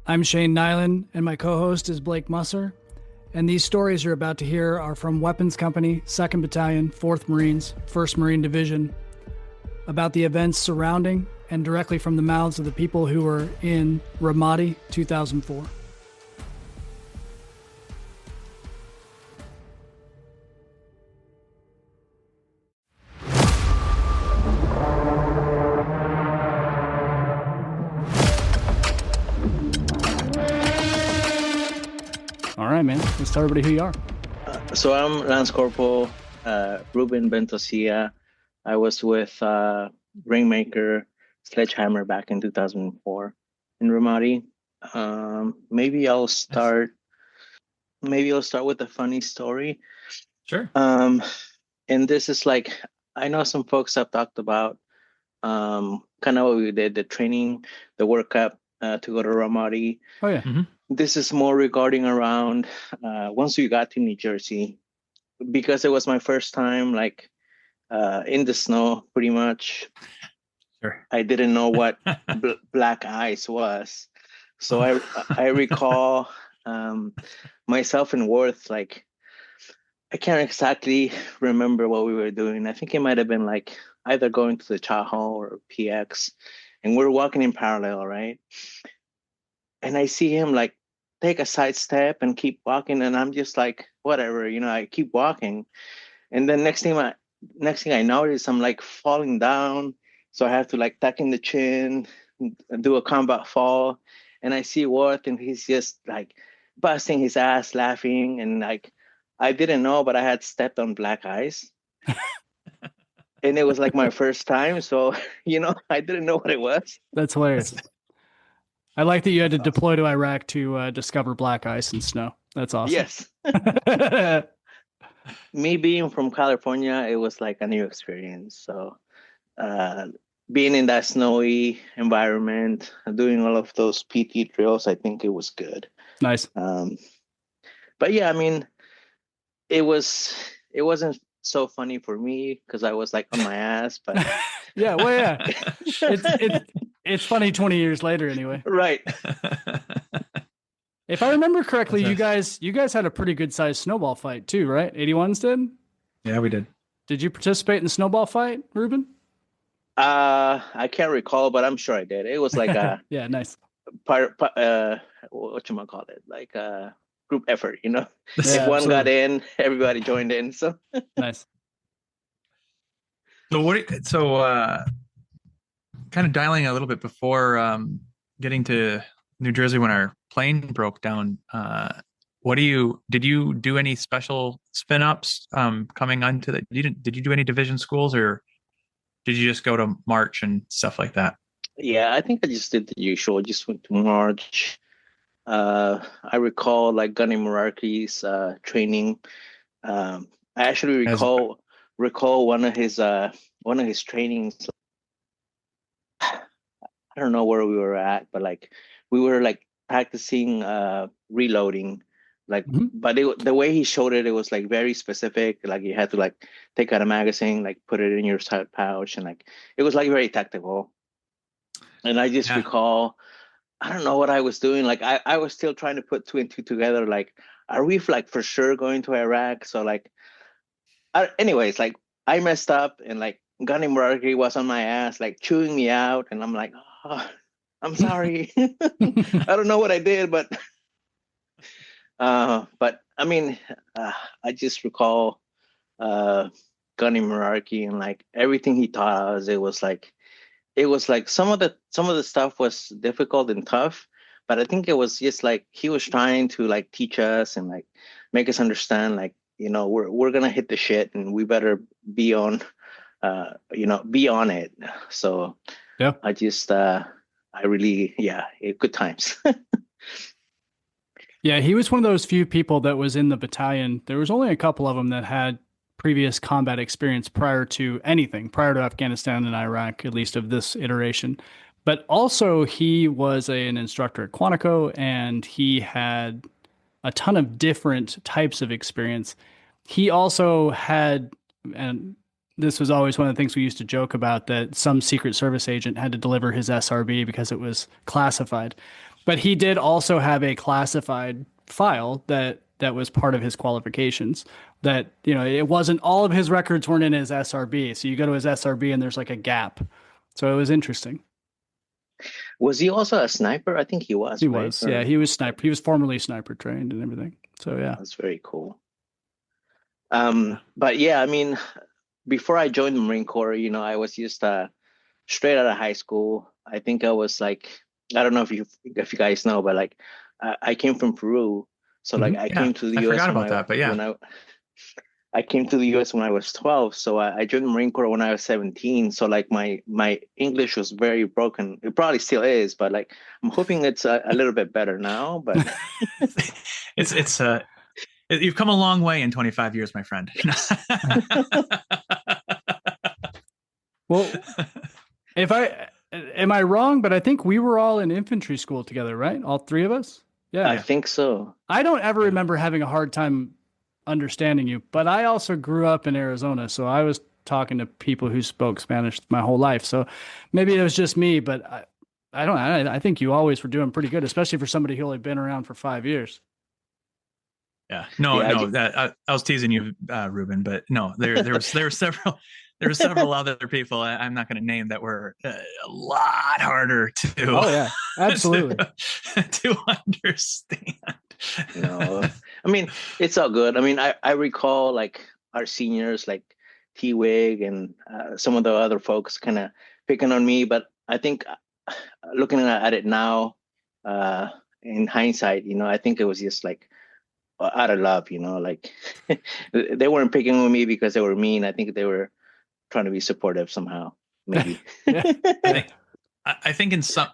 I'm Shane Nyland, and my co host is Blake Musser. And these stories you're about to hear are from Weapons Company, 2nd Battalion, 4th Marines, 1st Marine Division, about the events surrounding and directly from the mouths of the people who were in Ramadi 2004. All right, man. Let's tell everybody who you are. So I'm Lance Corporal Ruben Ventocilla. I was with Ringmaker Sledgehammer back in 2004 in Ramadi. Maybe I'll start with a funny story. Sure. And this is like, I know some folks have talked about kind of what we did, the training, the workup to go to Ramadi. Oh, yeah. Mm-hmm. This is more regarding around once we got to New Jersey, because it was my first time in the snow, pretty much. Sure. I didn't know what black ice was. So I recall myself and Worth, like, I can't exactly remember what we were doing. I think it might have been like either going to the Chaho or PX, and we're walking in parallel, right? And I see him like take a side step and keep walking, and I'm just like, whatever, I keep walking. And then next thing I notice, I'm like falling down. So I have to like tuck in the chin, do a combat fall. And I see Worth, and he's just like busting his ass laughing. And like, I didn't know, but I had stepped on black ice. And it was like my first time. So, I didn't know what it was. That's hilarious. I like that you had to deploy to Iraq to discover black ice and snow. That's awesome. Yes. Me being from California, it was like a new experience. So being in that snowy environment, doing all of those PT drills, I think it was good. Nice. But yeah, I mean, it wasn't so funny for me because I was like on my ass, but yeah, well, yeah, it's funny 20 years later anyway. Right. If I remember correctly, you guys had a pretty good sized snowball fight too, right? 81s did? Yeah, we did. Did you participate in the snowball fight, Ruben? I can't recall, but I'm sure I did. It was like a yeah, nice. Whatchamacallit, like a group effort, Yeah, if one absolutely. got in, everybody joined in. So nice. So kind of dialing a little bit before getting to New Jersey when our plane broke down, did you do any special spin ups coming onto the did you do any division schools, or did you just go to March and stuff like that? yeah, I think I just did the usual, just went to March. I recall like gunning hierarchies training. I actually recall one of his trainings. I don't know where we were at, but like we were like practicing reloading, like. Mhm. But the way he showed it, it was like very specific. Like you had to like take out a magazine, like put it in your side pouch, and like it was like very tactical. And I just recall, I don't know what I was doing. Like I was still trying to put two and two together. Like, are we like for sure going to Iraq? So like, anyways, like I messed up, and like gun embroidery was on my ass, like chewing me out, and I'm like, oh, I'm sorry. I don't know what I did, but I mean, I just recall gun hierarchy, and like everything he taught us, it was like some of the stuff was difficult and tough, but I think it was just like he was trying to like teach us and like make us understand, like, we're gonna hit the shit, and we better be on be on it. So Yeah. I just I really, good times. Yeah, he was one of those few people that was in the battalion. There was only a couple of them that had previous combat experience prior to Afghanistan and Iraq, at least of this iteration. But also, he was an instructor at Quantico, and he had a ton of different types of experience. He also had, and this was always one of the things we used to joke about, that some Secret Service agent had to deliver his SRB because it was classified. But he did also have a classified file that was part of his qualifications. That, it wasn't all of his records weren't in his SRB. So you go to his SRB and there's like a gap. So it was interesting. Was he also a sniper? I think he was. He right? was, yeah, he was sniper. He was formerly sniper trained and everything. So yeah, That's very cool. But yeah, I mean, before I joined the Marine Corps, I was just straight out of high school. I think I was like, I don't know if you guys know, but like I came from Peru, so like I came to the I U.S. forgot about that, but yeah. when I came to the U.S. when I was 12, so I joined the Marine Corps when I was 17. So like my English was very broken. It probably still is, but like I'm hoping it's a little bit better now. But it's you've come a long way in 25 years, my friend. well, am I wrong? But I think we were all in infantry school together, right? All three of us. Yeah, I think so. I don't ever remember having a hard time understanding you, but I also grew up in Arizona, so I was talking to people who spoke Spanish my whole life. So maybe it was just me, but I think you always were doing pretty good, especially for somebody who only been around for 5 years. Yeah, no, I was teasing you, Ruben, but no, there were several other people I'm not going to name that were a lot harder to. Oh yeah, absolutely. to understand. No, I mean, it's all good. I mean, I recall like our seniors, like T-Wig and some of the other folks kind of picking on me, but I think looking at it now, in hindsight, I think it was just like out of love, like they weren't picking on me because they were mean. I think they were trying to be supportive somehow, maybe. I think in some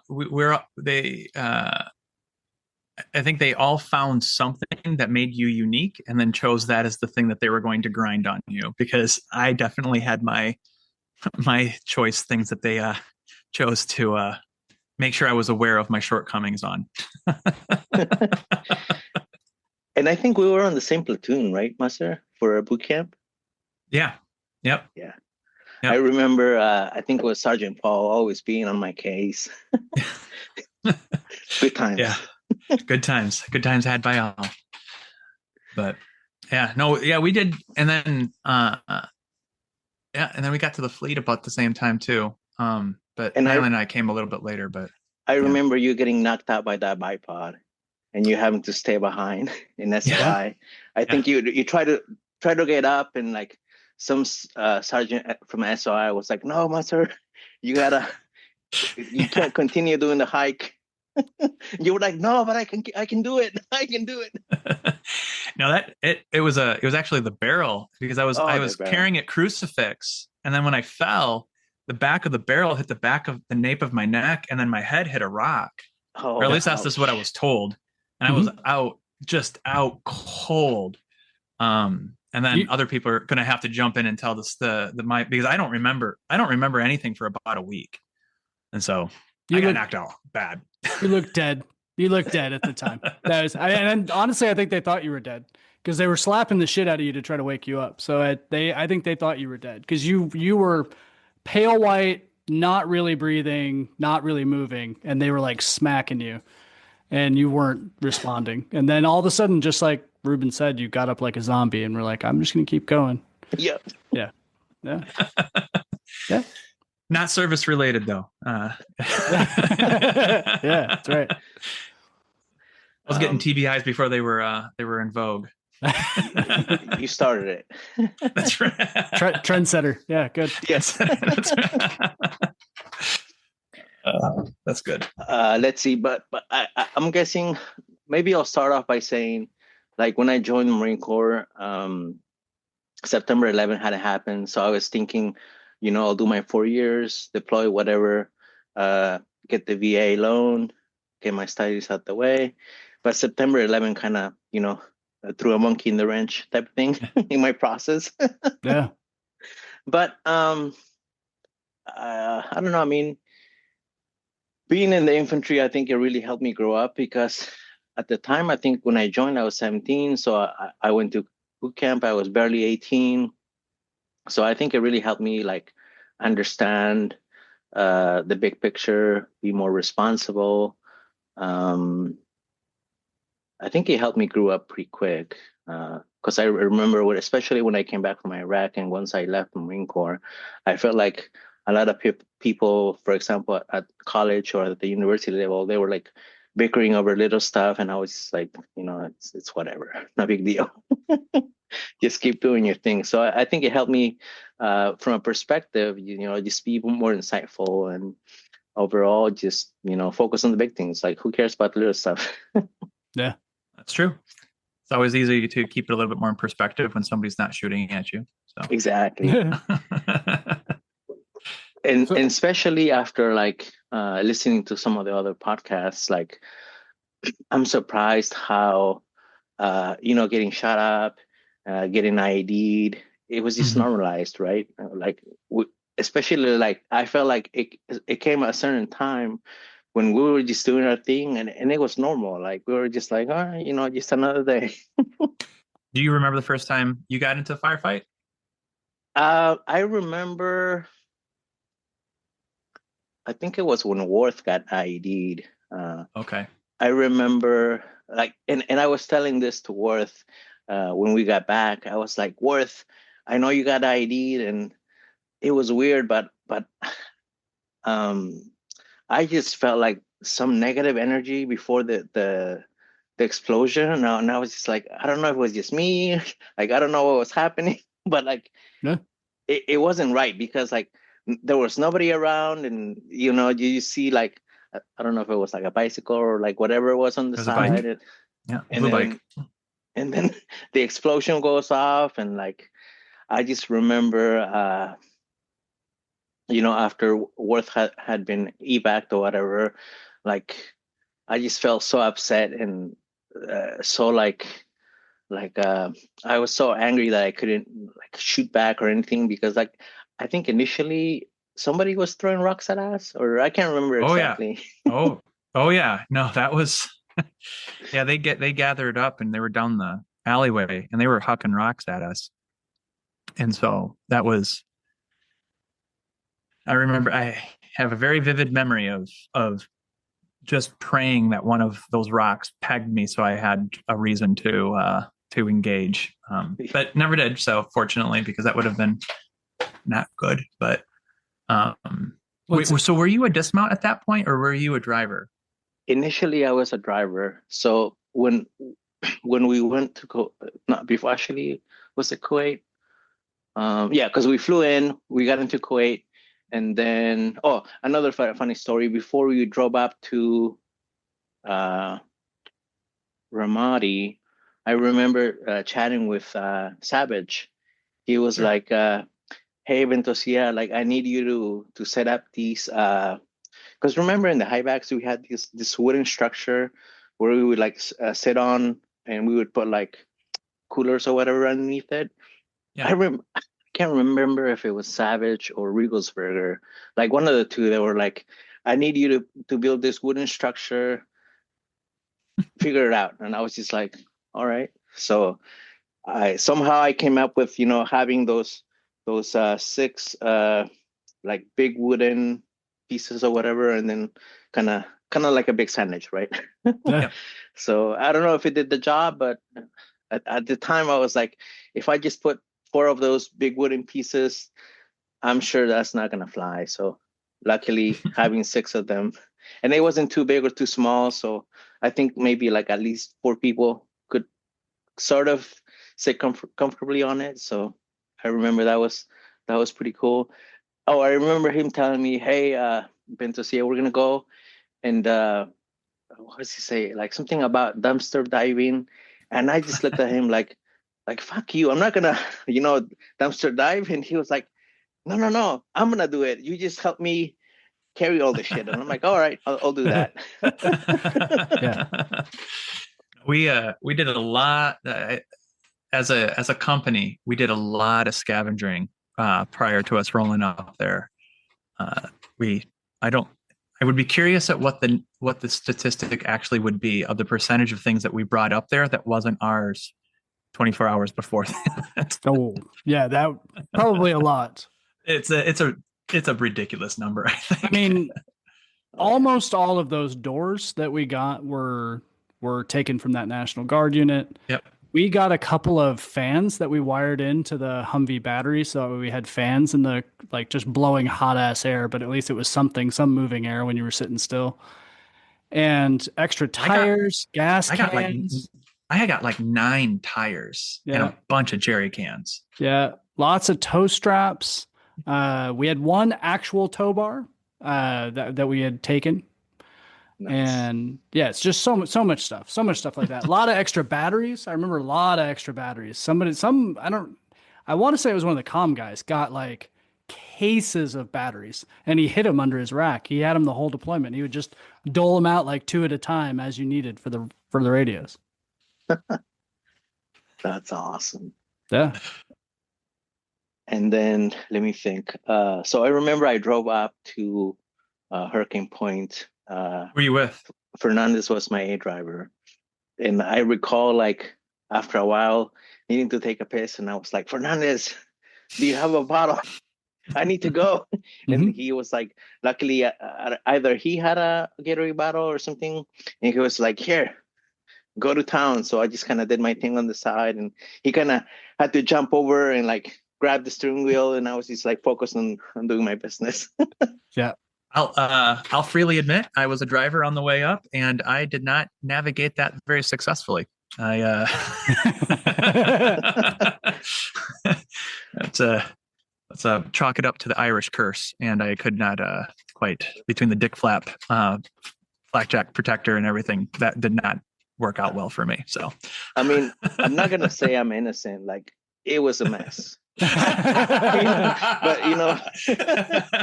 I think they all found something that made you unique and then chose that as the thing that they were going to grind on you, because I definitely had my choice things that they chose to make sure I was aware of my shortcomings on. And I think we were on the same platoon, right, Master, for a boot camp? Yeah. Yep. Yeah. Yep. I remember, I think it was Sergeant Paul always being on my case. Good times. Yeah. Good times had by all. But yeah, no, yeah, we did. And then, and then we got to the fleet about the same time too. But Nyland and I came a little bit later, but I remember you getting knocked out by that bipod and you having to stay behind in SOI. Yeah. I think you try to get up, and like some sergeant from SOI was like, "No, Master, you can't continue doing the hike." You were like, "No, but I can do it. I can do it." No, it was actually the barrel, because I was carrying a crucifix, and then when I fell, the back of the barrel hit the back of the nape of my neck, and then my head hit a rock. Or at least that's just what I was told. And I was out cold. And then other people are going to have to jump in and tell this because I don't remember anything for about a week. And so I got knocked out bad. You looked dead. You looked dead at the time. And honestly, I think they thought you were dead because they were slapping the shit out of you to try to wake you up. So I think they thought you were dead because you were pale white, not really breathing, not really moving, and they were like smacking you, and you weren't responding. And then all of a sudden, just like Ruben said, you got up like a zombie, and we're like, I'm just gonna keep going. Yep. Yeah. Yeah. Not service related though. Yeah, that's right. I was getting TBIs before they were in vogue. You started it. That's right. Trendsetter. Yeah, good. Yes. That's good. Let's see, but I'm guessing maybe I'll start off by saying, like, when I joined the Marine Corps, September 11 had happened, so I was thinking, I'll do my 4 years, deploy, whatever, get the VA loan, get my studies out the way. But September 11 kind of, threw a monkey in the wrench type of thing in my process. Yeah. But I don't know. I mean, being in the infantry, I think it really helped me grow up, because at the time, I think when I joined, I was 17. So I went to boot camp. I was barely 18. So I think it really helped me like understand the big picture, be more responsible, Um, I think it helped me grow up pretty quick. Because I remember, especially when I came back from Iraq and once I left the Marine Corps, I felt like a lot of people, for example, at college or at the university level, they were like bickering over little stuff, and I was just like, it's whatever, no big deal. Just keep doing your thing. So I think it helped me from a perspective, just be more insightful and overall just, focus on the big things. Like, who cares about the little stuff? Yeah, that's true. It's always easy to keep it a little bit more in perspective when somebody's not shooting at you. So Exactly. And especially after like listening to some of the other podcasts, like I'm surprised how getting shot up, getting IED'd, it was just normalized, right? Like especially like I felt like it came at a certain time when we were just doing our thing, and it was normal. Like we were just like, all right, just another day. Do you remember the first time you got into a firefight? I remember, I think it was when Worth got IED'd. Okay. I remember like, and I was telling this to Worth when we got back. I was like, Worth, I know you got IED'd and it was weird, but I just felt like some negative energy before the explosion. And I was just like, I don't know if it was just me. Like, I don't know what was happening, but like, yeah. it wasn't right because like there was nobody around, and you see like, I don't know if it was like a bicycle or like whatever it was on the side. Yeah, and blue then, bike. And then the explosion goes off, and like I just remember after Worth had been evac'd or whatever, like I just felt so upset and so like I was so angry that I couldn't like shoot back or anything because like I think initially somebody was throwing rocks at us, or I can't remember exactly. Oh yeah. No, that was yeah, they gathered up and they were down the alleyway and they were hucking rocks at us. And so that was, I remember I have a very vivid memory of just praying that one of those rocks pegged me so I had a reason to engage. But never did, so fortunately, because that would have been not good. But so were you a dismount at that point or were you a driver? Initially I was a driver. So when we went to not before, actually, was it Kuwait? Yeah, because we flew in, we got into Kuwait, and then another funny story. Before we drove up to Ramadi, I remember chatting with Savage. He was like, "Hey, Ventocilla, like I need you to set up these." Because remember in the highbacks we had this wooden structure where we would like sit on, and we would put like coolers or whatever underneath it. Yeah. I can't remember if it was Savage or Riegelsberger, like one of the two. They were like, "I need you to build this wooden structure, figure it out." And I was just like, "All right." So I came up with having those 6 like big wooden pieces or whatever, and then kind of like a big sandwich, right? Yeah. So I don't know if it did the job, but at the time I was like, if I just put 4 of those big wooden pieces, I'm sure that's not gonna fly. So luckily having 6 of them, and it wasn't too big or too small, so I think maybe like at least 4 people could sort of sit comfortably on it. So I remember that was pretty cool. Oh, I remember him telling me, "Hey, Ventocilla, we're gonna go," and what does he say? Like something about dumpster diving, and I just looked at him like fuck you, I'm not gonna dumpster dive. And he was like, no, I'm gonna do it. You just help me carry all the shit. And I'm like, all right, I'll do that. Yeah. We did a lot as a company. We did a lot of scavenging prior to us rolling up there. I would be curious at what the statistic actually would be of the percentage of things that we brought up there that wasn't ours 24 hours before that. Oh, yeah, that probably a lot. It's a ridiculous number, I think. I mean, almost all of those doors that we got were taken from that National Guard unit. Yep. We got a couple of fans that we wired into the Humvee battery, so we had fans in the like just blowing hot ass air, but at least it was something, some moving air when you were sitting still. And extra tires, gas I got like cans. I had got like 9 tires and Yeah. a bunch of jerry cans. Yeah, lots of toe straps. We had one actual tow bar that we had taken. Nice. And yeah, it's just so much stuff like that. A lot of extra batteries. I remember a lot of extra batteries. I want to say it was one of the comm guys got like cases of batteries and he hid them under his rack. He had them the whole deployment. He would just dole them out like 2 at a time as you needed for the radios. That's awesome. Yeah. And then let me think. So I remember I drove up to Hurricane Point. Who were you with? Fernandez was my A driver. And I recall like after a while needing to take a piss and I was like, Fernandez, do you have a bottle? I need to go. And he was like, luckily either he had a Gatorade bottle or something. And he was like, here, go to town. So I just kind of did my thing on the side and he kind of had to jump over and like grab the steering wheel. And I was just like focused on doing my business. Yeah. I'll freely admit I was a driver on the way up, and I did not navigate that very successfully. That's chalk it up to the Irish curse, and I could not quite between the dick flap, flakjack protector, and everything that did not work out well for me. So, I mean, I'm not gonna say I'm innocent. Like it was a mess. But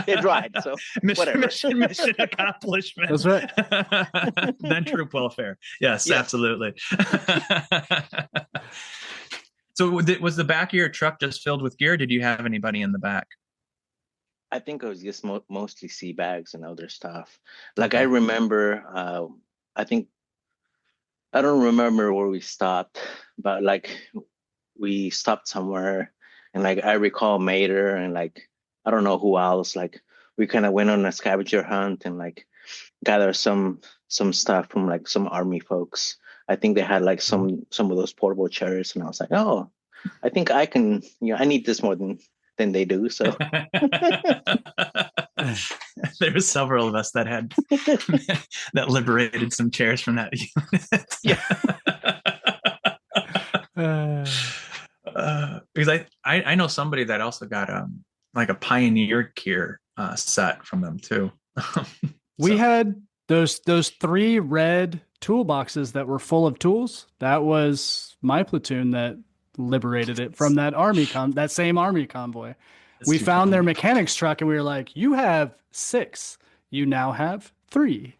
it dried, so whatever. Mission accomplishment. That's right. Then troop welfare. Yes, absolutely. So was the back of your truck just filled with gear? Did you have anybody in the back? I think it was just mostly sea bags and other stuff. Like I remember, I don't remember where we stopped, but like we stopped somewhere. And like I recall Mater and like I don't know who else. Like we kind of went on a scavenger hunt and like gathered some stuff from like some army folks. I think they had like some of those portable chairs, and I was like, oh, I think I can. I need this more than they do. So there were several of us that had that liberated some chairs from that unit. Yeah. Because I know somebody that also got like a Pioneer gear set from them too. We had those 3 red toolboxes that were full of tools. That was my platoon that liberated it from that that same army convoy. We found their mechanics truck and we were like, you have 6, you now have 3.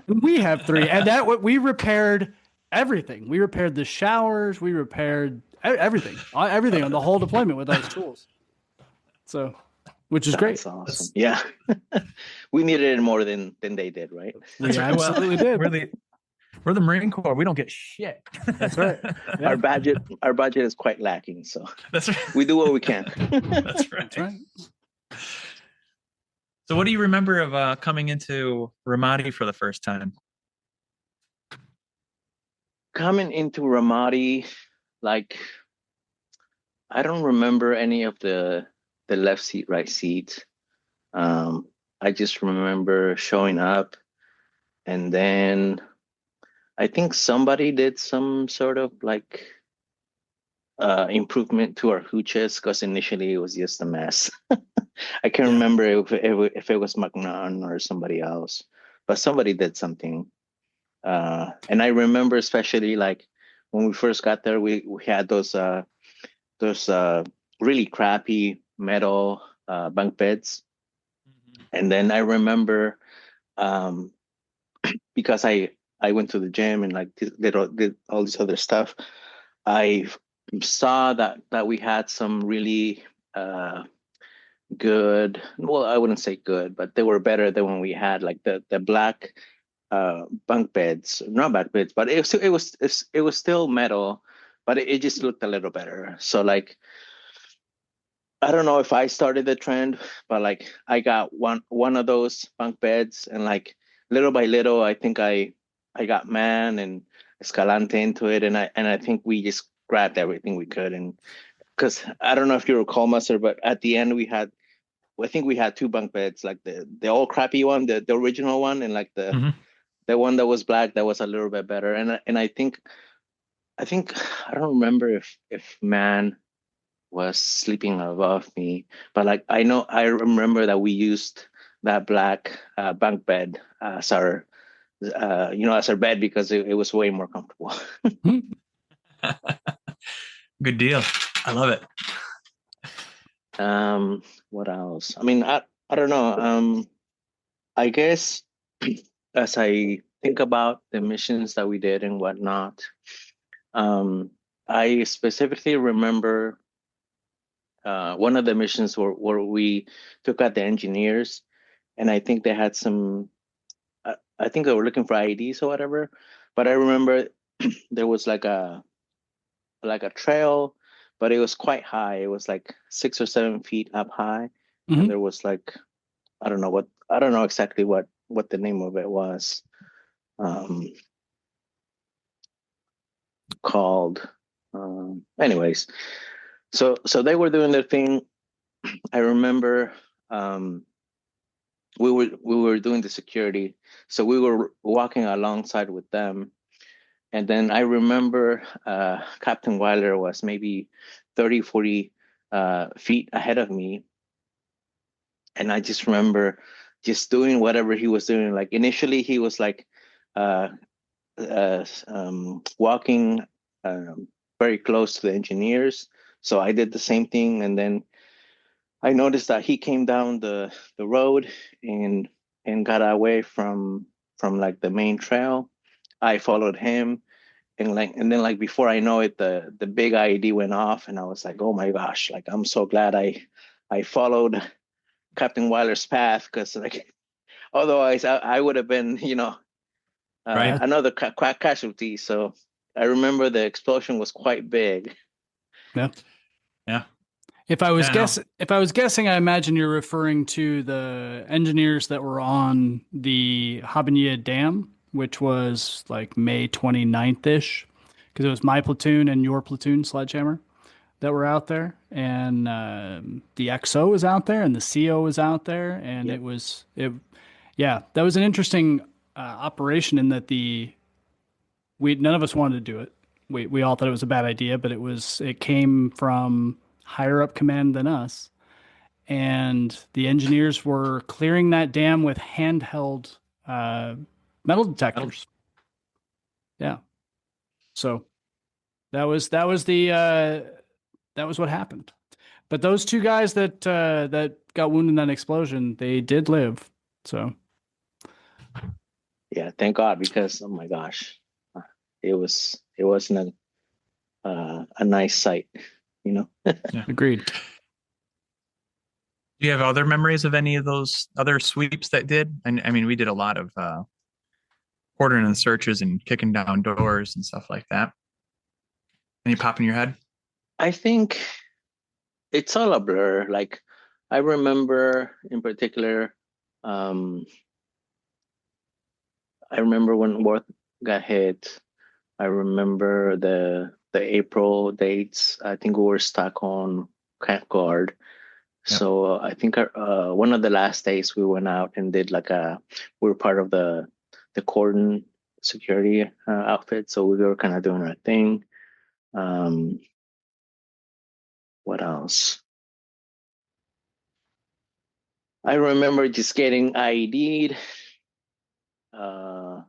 We have 3, and we repaired everything. We repaired the showers. We repaired everything on the whole deployment with those tools. So, which is great. That's awesome. Yeah. We needed it more than they did, right? We absolutely did. We're the Marine Corps. We don't get shit. That's right. Yeah. Our budget is quite lacking, so that's right. We do what we can. That's right. That's right. So what do you remember of coming into Ramadi for the first time? Coming into Ramadi, like I don't remember any of the left seat, right seat. I just remember showing up, and then I think somebody did some sort of like improvement to our hooches because initially it was just a mess. I can't remember if it was McNunn or somebody else, but somebody did something. And I remember especially like when we first got there, we had those really crappy metal bunk beds. And then I remember because I went to the gym and like did all this other stuff, I saw that we had some really good, well, I wouldn't say good, but they were better than when we had like the black bunk beds, not bunk beds, but it was still metal, but it just looked a little better. So like I don't know if I started the trend, but like I got one of those bunk beds, and like little by little, I think I got Man and Escalante into it, and I think we just grabbed everything we could, and because I don't know if you recall, Master, but at the end I think we had two bunk beds, like the old crappy one, the original one, and like Hmm. the one that was black that was a little bit better, and I think I don't remember if Man was sleeping above me, but like I remember that we used that black bunk bed as our as our bed because it was way more comfortable. Good deal. I love it. What else? I mean, I don't know. I guess as I think about the missions that we did and whatnot, um, I specifically remember one of the missions where we took out the engineers, and I think they had some. I think they were looking for IEDs or whatever. But I remember there was like a trail, but it was quite high. It was like 6 or 7 feet up high, and Hmm. there was like I don't know exactly what the name of it was um, called. Anyways, so they were doing their thing. I remember um, we were doing the security, so we were walking alongside with them. And then I remember Captain Weiler was maybe 30, 40 feet ahead of me. And I just remember just doing whatever he was doing. Like initially, he was like uh, walking very close to the engineers. So I did the same thing. And then I noticed that he came down the road and got away from like the main trail. I followed him, and then like before I know it, the big IED went off, and I was like, oh my gosh, like I'm so glad I followed Captain Weiler's path, because like otherwise I would have been Right. Yeah. another casualty. So I remember the explosion was quite big. Yeah. Yeah. If Yeah. I was guessing, I imagine you're referring to the engineers that were on the Habanilla Dam, which was like May 29th-ish, because it was my platoon and your platoon, Sledgehammer, that were out there, and the XO was out there, and the CO was out there, and Yep. yeah, that was an interesting operation in that we none of us wanted to do it. We all thought it was a bad idea, but it came from higher up command than us, and the engineers were clearing that dam with handheld uh, metal That'll- detectors. Yeah, so that was that was what happened. But those two guys that got wounded in that explosion, they did live. So Yeah, thank God, because oh my gosh, it wasn't a nice sight, you know. Yeah. agreed. Do you have other memories of any of those other sweeps that did? And I mean, we did a lot of ordering and searches and kicking down doors and stuff like that. Any pop in your head? I think it's all a blur. Like I remember in particular, um, I remember when Worth got hit. I remember the April dates. I think we were stuck on Camp Guard. Yep. So I think one of the last days we went out and did like we were part of the cordon security outfit. So we were kind of doing our thing. Um, what else? I remember just getting IED'd. Uh,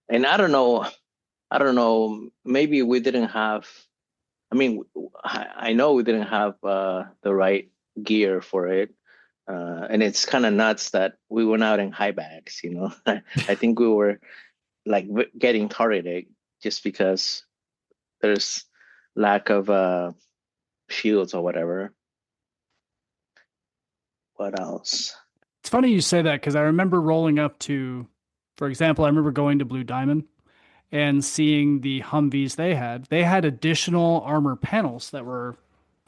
and I don't know, maybe we didn't have, I mean, I know we didn't have the right gear for it. And it's kind of nuts that we went out in high bags, you know. I think we were like getting targeted just because there's lack of shields or whatever. What else? It's funny you say that because I remember rolling up to, for example, I remember going to Blue Diamond and seeing the Humvees they had. They had additional armor panels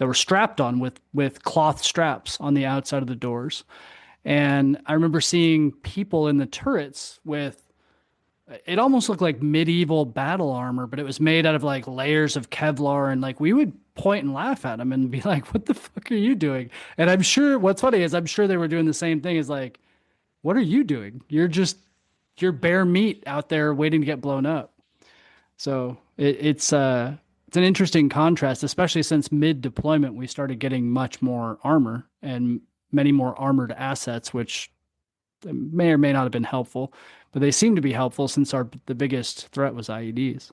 that were strapped on with cloth straps on the outside of the doors. And I remember seeing people in the turrets with, it almost looked like medieval battle armor, but it was made out of like layers of Kevlar. And like we would point and laugh at them and be like, what the fuck are you doing? And I'm sure what's funny is I'm sure they were doing the same thing as like, what are you doing? You're bare meat out there waiting to get blown up. So it's an interesting contrast, especially since mid deployment, we started getting much more armor and many more armored assets, which may or may not have been helpful, but they seem to be helpful since the biggest threat was IEDs.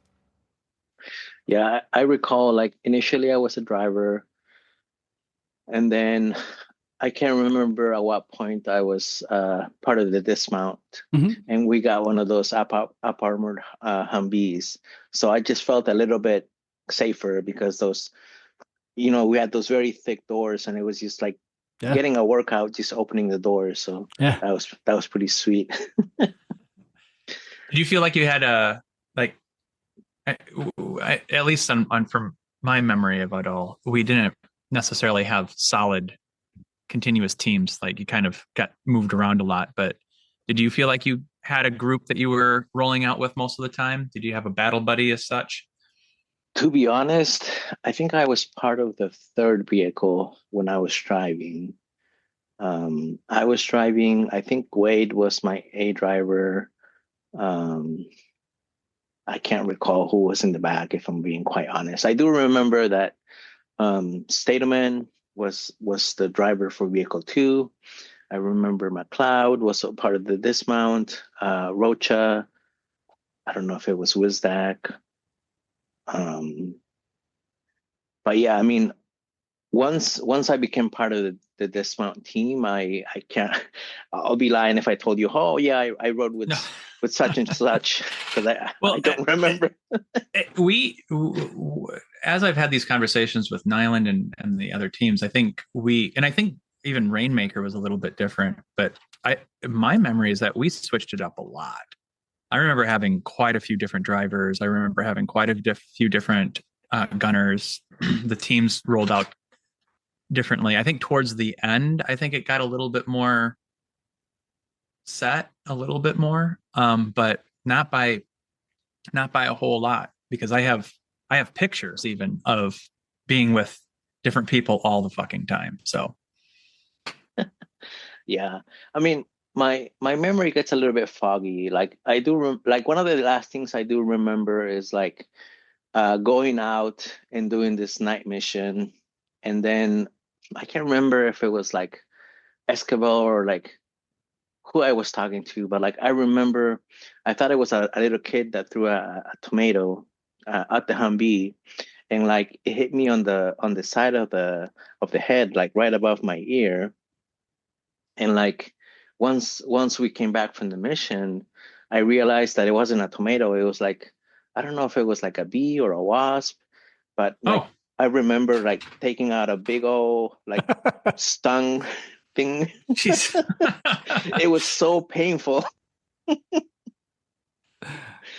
Yeah, I recall like initially I was a driver, and then I can't remember at what point I was part of the dismount, and we got one of those up armored Humvees. So I just felt a little bit safer because those, we had those very thick doors, and it was just like getting a workout, just opening the doors. So that was pretty sweet. Did you feel like you had at least on from my memory of it all, we didn't necessarily have solid continuous teams, like you kind of got moved around a lot, but did you feel like you had a group that you were rolling out with most of the time? Did you have a battle buddy as such? To be honest, I think I was part of the third vehicle when I was driving. I think Wade was my A driver. I can't recall who was in the back, if I'm being quite honest. I do remember that Stateman was the driver for vehicle 2. I remember McLeod was a part of the dismount. Rocha, I don't know if it was Wizdak. But yeah, I mean, once I became part of the dismount team, I can't. I'll be lying if I told you, oh yeah, I rode with with such and such, because I don't remember. As I've had these conversations with Nyland and the other teams, I think even Rainmaker was a little bit different, but my memory is that we switched it up a lot. I remember having quite a few different drivers. I remember having quite a few different gunners. The teams rolled out differently. I think towards the end, I think it got a little bit more set, a little bit more, but not by a whole lot, because I have pictures even of being with different people all the fucking time. So yeah, I mean, my memory gets a little bit foggy. Like I do like one of the last things I do remember is like going out and doing this night mission, and then I can't remember if it was like Escobar or like who I was talking to, but like I remember I thought it was a little kid that threw a tomato at the Humvee, and like it hit me on the side of the head, like right above my ear. And like once we came back from the mission, I realized that it wasn't a tomato. It was like, I don't know if it was like a bee or a wasp, but like I remember like taking out a big old like stung thing. Jeez. It was so painful.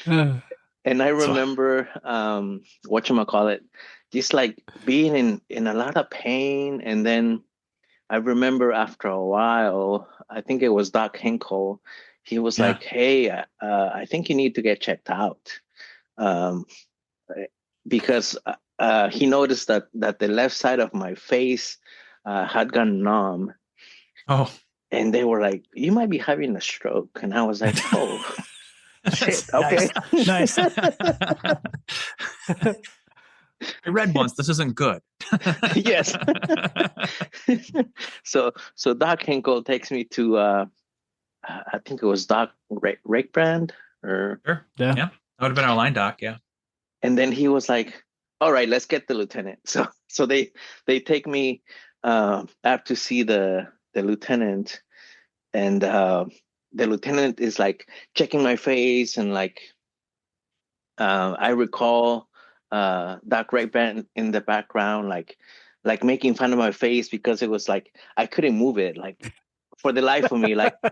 And I remember whatchamacallit, just like being in a lot of pain. And then I remember after a while, I think it was Doc Hinkle, he was like, hey, I think you need to get checked out. Because he noticed that the left side of my face had gone numb. Oh. And they were like, you might be having a stroke. And I was like, oh, shit, okay. Nice. I read once, this isn't good. Yes. So Doc Hinkle takes me to, I think it was Doc Rakebrand. Or Sure. Yeah. That would have been our line doc, yeah. And then he was like, all right, let's get the lieutenant. So they take me up to see the lieutenant, and the lieutenant is like checking my face, and like I recall Doc Rakebrand in the background, like making fun of my face because it was like I couldn't move it, like for the life of me, like oh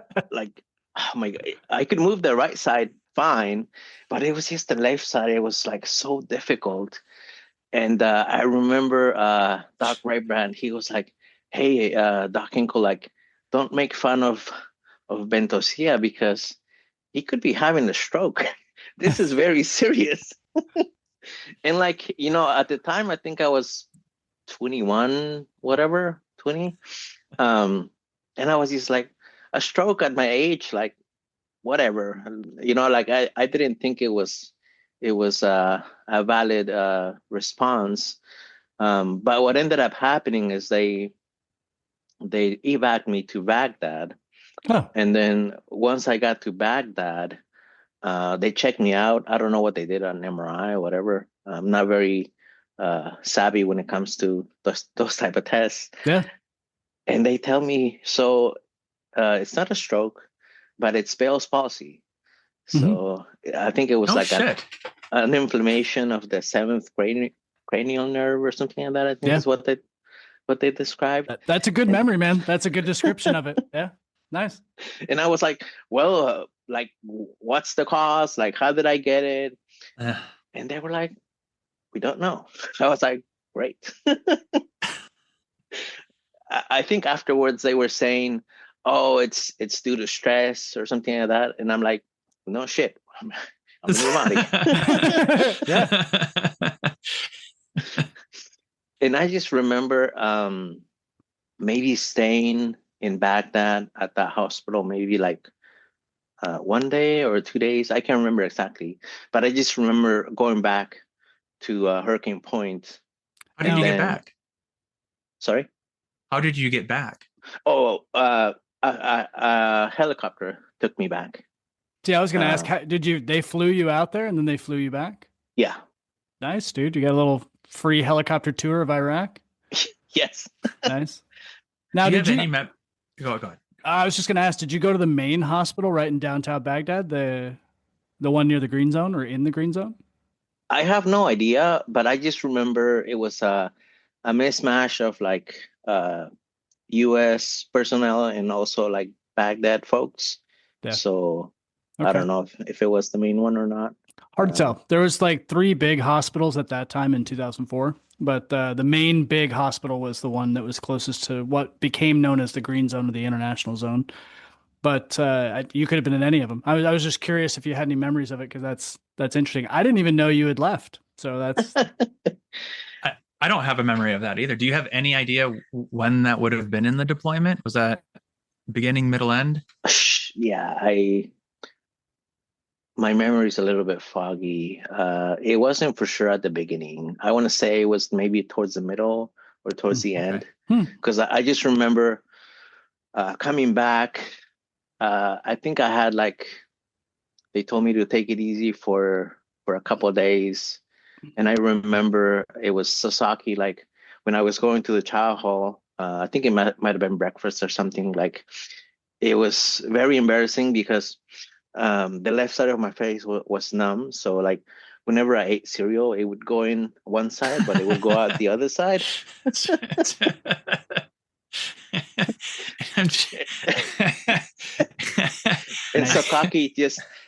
my God, I could move the right side fine, but it was just the left side. It was like so difficult. And I remember Doc Raybrand, he was like, hey, Doc Hinkle, like, don't make fun of Ventocilla because he could be having a stroke. This is very serious. And like, at the time, I think I was 21, whatever, 20. And I was just like, a stroke at my age, like, whatever. Like I didn't think it was a valid response. But what ended up happening is they evac me to Baghdad. Oh. And then once I got to Baghdad, they checked me out. I don't know what they did on MRI or whatever. I'm not very savvy when it comes to those type of tests. Yeah. And they tell me, so it's not a stroke, but it's Bell's palsy. So I think it was an inflammation of the seventh cranial nerve or something like that. I think is what they described. That's a good memory, man. That's a good description of it. Yeah. Nice. And I was like, well, like, what's the cause? Like, how did I get it? And they were like, we don't know. I was like, great. I think afterwards they were saying, oh, it's due to stress or something like that. And I'm like, no shit. I'm in Ramadi. Yeah. And I just remember maybe staying in Baghdad at that hospital, maybe like 1 day or 2 days. I can't remember exactly, but I just remember going back to Hurricane Point. How did you get back? Sorry? How did you get back? Oh, a helicopter took me back. See, I was going to ask, they flew you out there and then they flew you back? Yeah. Nice, dude. You got a little free helicopter tour of Iraq? Yes. Nice. Now, Go ahead. I was just going to ask, did you go to the main hospital right in downtown Baghdad, the one near the green zone or in the green zone? I have no idea, but I just remember it was a mismatch of like U.S. personnel and also like Baghdad folks. Yeah. So I don't know if it was the main one or not. Hard to tell. There was like 3 big hospitals at that time in 2004, but the main big hospital was the one that was closest to what became known as the green zone or the international zone. But you could have been in any of them. I was just curious if you had any memories of it, because that's interesting. I didn't even know you had left. So that's. I don't have a memory of that either. Do you have any idea when that would have been in the deployment? Was that beginning, middle, end? Yeah, my memory is a little bit foggy. It wasn't for sure at the beginning. I want to say it was maybe towards the middle or towards the end, because I just remember coming back. I think I had they told me to take it easy for a couple of days. And I remember it was Sasaki, like when I was going to the chow hall, I think it might have been breakfast or something. Like, it was very embarrassing because the left side of my face was numb. So like whenever I ate cereal, it would go in one side, but it would go out the other side. And Sakaki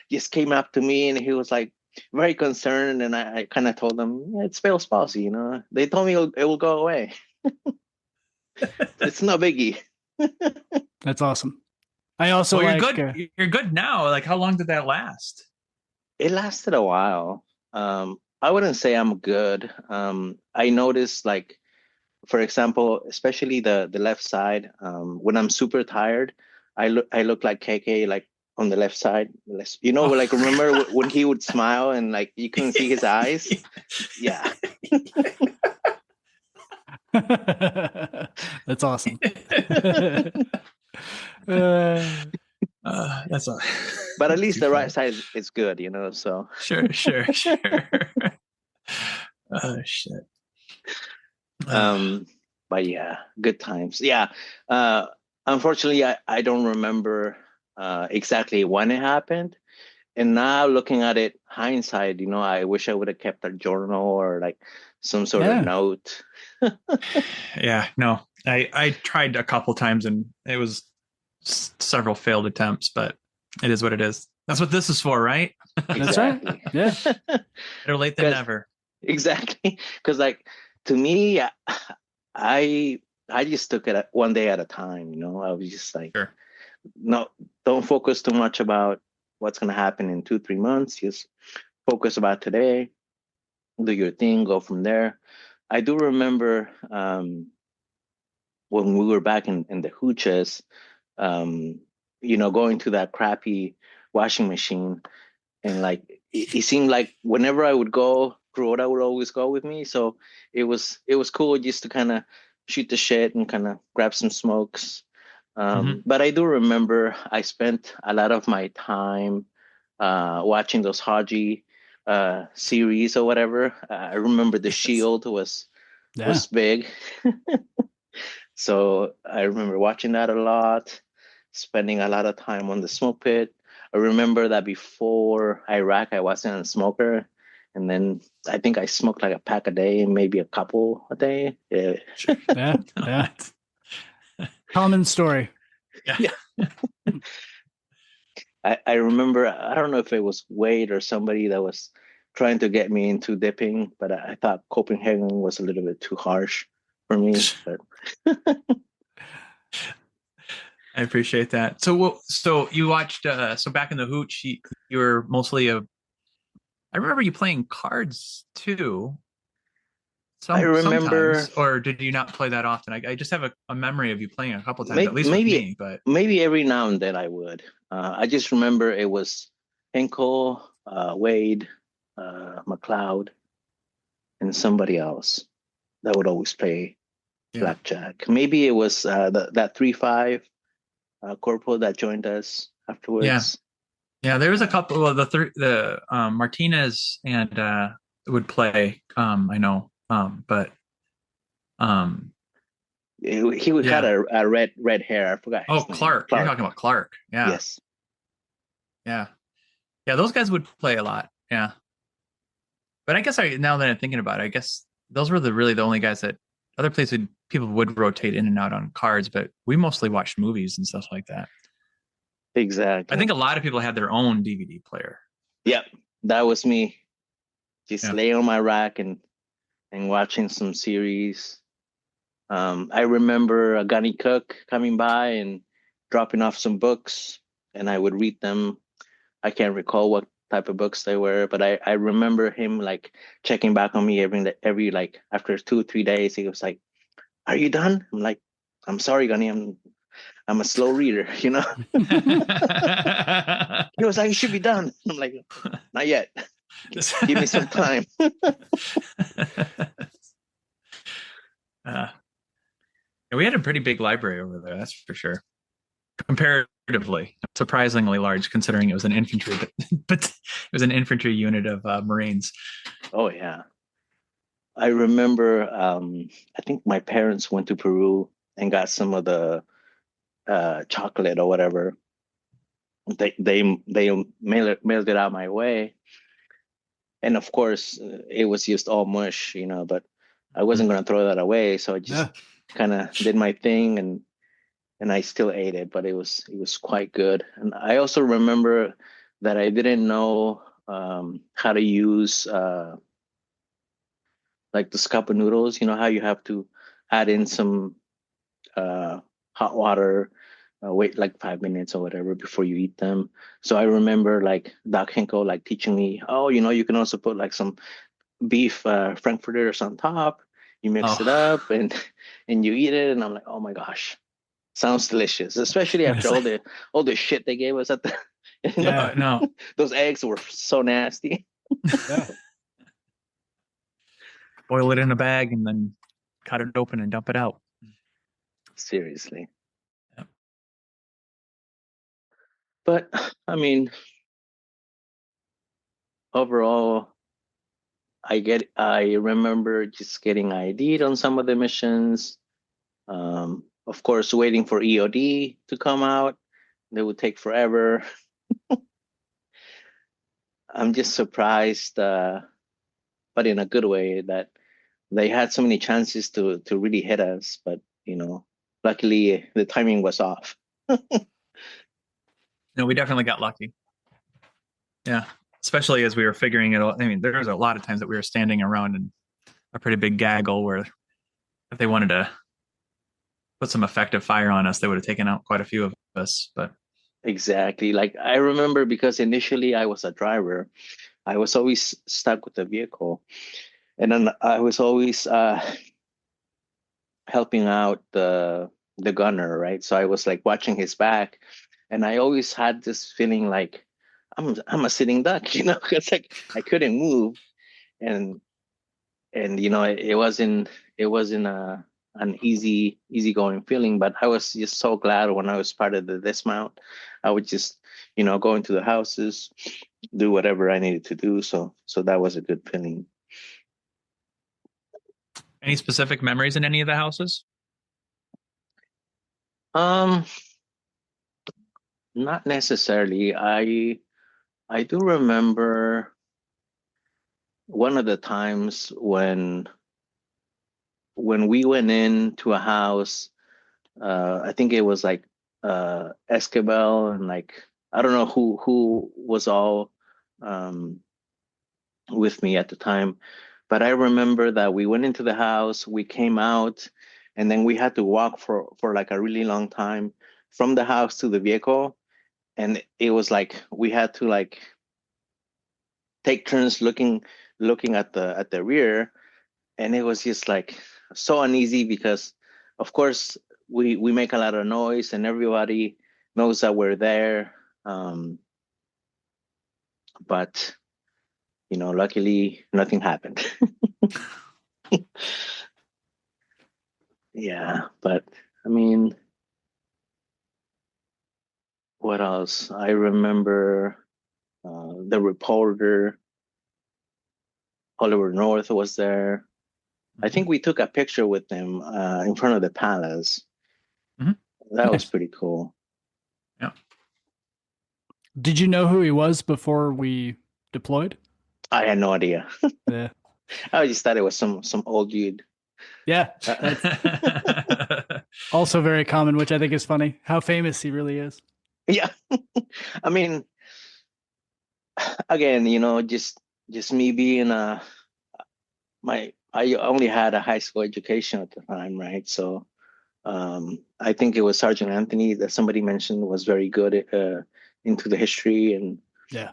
just came up to me and he was like very concerned, and I kind of told him, it's Bell's palsy, They told me it will go away. It's no biggie. That's awesome. I also you're good. You're good now. Like, how long did that last? It lasted a while. I wouldn't say I'm good. I noticed, like, for example, especially the left side. When I'm super tired, I look like KK, like on the left side. Like, remember when he would smile and like you couldn't see his eyes? Yeah. That's awesome. That's all. But at least the right side is good, so. Sure. Oh, shit. But yeah, good times. Yeah. Unfortunately, I don't remember exactly when it happened. And now looking at it, hindsight, I wish I would have kept a journal or like some sort of note. Yeah, no, I tried a couple times and it was several failed attempts, but it is what it is. That's what this is for, right? Exactly. That's right. Yeah. Better late than never. exactly. Because like to me, I I just took it one day at a time. I was just like, Sure. no, don't focus too much about what's gonna happen in 2, 3 months. Just focus about today. Do your thing. Go from there. I do remember when we were back in the hooches, um, going to that crappy washing machine, and like it seemed like whenever I would go, Kuroda would always go with me. So it was cool just to kind of shoot the shit and kind of grab some smokes. Hmm. But I do remember I spent a lot of my time watching those Haji series or whatever. I remember The Yes. Shield was Yeah. was big. So I remember watching that a lot, spending a lot of time on the smoke pit. I remember that before Iraq, I wasn't a smoker. And then I think I smoked like a pack a day, maybe a couple a day. Yeah. Sure. Yeah. Yeah. Common story. Yeah. Yeah. I remember, I don't know if it was Wade or somebody that was trying to get me into dipping, but I thought Copenhagen was a little bit too harsh for me. But I appreciate that. So you watched so back in the hooch, you were mostly a I remember you playing cards too. I remember Sometimes, or did you not play that often? I just have a memory of you playing a couple times, at maybe least with maybe me. But maybe every now and then I would. I just remember it was Henkel, Wade, McLeod, and somebody else that would always play yeah, blackjack. Maybe it was that 3-5 corporal that joined us yeah, afterwards. yeah. There was a Uh, couple. Well, the Martinez and would play. I know, but um, he had yeah. a red hair. I forgot Oh, his name. Clark. You're Clark. talking about Clark. Yeah, Yes, yeah, yeah. Those guys would play a lot. Yeah, but I guess now that I'm thinking about it, I guess those were really the only guys that other places people would rotate in and out on cards, but we mostly watched movies and stuff like that. I exactly. think a lot of people had their own DVD player. Yep, that was me. Just Yeah. lay on my rack and watching some series. I remember a Gunny Cook coming by and dropping off some books, and I would read them. I can't recall what type of books they were, but I remember him like checking back on me every like after 2 or 3 days. He was like, "Are you done?" I'm like, "I'm sorry, Gunny. I'm a slow reader, you know." He was like, "You should be done." I'm like, "Not yet. Give me some time." uh, we had a pretty big library over there, that's for sure. Comparatively, surprisingly large, considering it was an infantry, but it was an infantry unit of Marines. Oh yeah. I remember I think my parents went to Peru and got some of the chocolate or whatever. They mailed it out my way, and of course it was just all mush, but I wasn't gonna throw that away, so I just Yeah. kind of did my thing, and I still ate it, but it was quite good. And I also remember that I didn't know how to use like the cup of noodles. You know how you have to add in some uh, hot water, wait like 5 minutes or whatever before you eat them. So I remember like Doc Henkel like teaching me, oh, you can also put like some beef frankfurters on top. You mix it Oh, up and and you eat it, and I'm like, oh my gosh, sounds delicious. Especially after all the shit they gave us at the, Yeah. no, those eggs were so nasty. Yeah. boil it in a bag and then cut it open and dump it out. Seriously. Yeah. But I mean, overall, I remember just getting ID'd on some of the missions. Of course, waiting for EOD to come out. They would take forever. I'm just surprised, but in a good way, that they had so many chances to really hit us. But luckily the timing was off. No, we definitely got lucky. Yeah. especially as we were figuring it out. I mean, there was a lot of times that we were standing around in a pretty big gaggle where if they wanted to put some effective fire on us, they would have taken out quite a few of us. But Exactly. Like I remember because initially I was a driver, I was always stuck with the vehicle, and then I was always helping out the gunner, right? So I was like watching his back, and I always had this feeling like I'm a sitting duck, because like I couldn't move, and it wasn't a an easy going feeling, but I was just so glad when I was part of the dismount. I would just go into the houses, do whatever I needed to do. So that was a good feeling. any specific memories in any of the houses? Um, Not necessarily. I do remember one of the times when we went into a house. I think it was like Esquivel, and like I don't know who was all um, with me at the time, but I remember that we went into the house, we came out, and then we had to walk for like a really long time from the house to the vehicle, and it was like we had to like take turns looking at the rear, and it was just like so uneasy because of course we make a lot of noise and everybody knows that we're there, but luckily nothing happened. Yeah, but I mean, what else? I remember the reporter Oliver North was there. I think we took a picture with them in front of the palace. Mhm. That was Nice. pretty cool. Yeah. Did you know who he was before we deployed? I had no idea. Yeah. I just thought it was some old dude. Yeah. That's also very common, which I think is funny. How famous he really is. Yeah. I mean, again, just me being I only had a high school education at the time, right? So I think it was Sergeant Anthony that somebody mentioned was very good into the history, Yeah.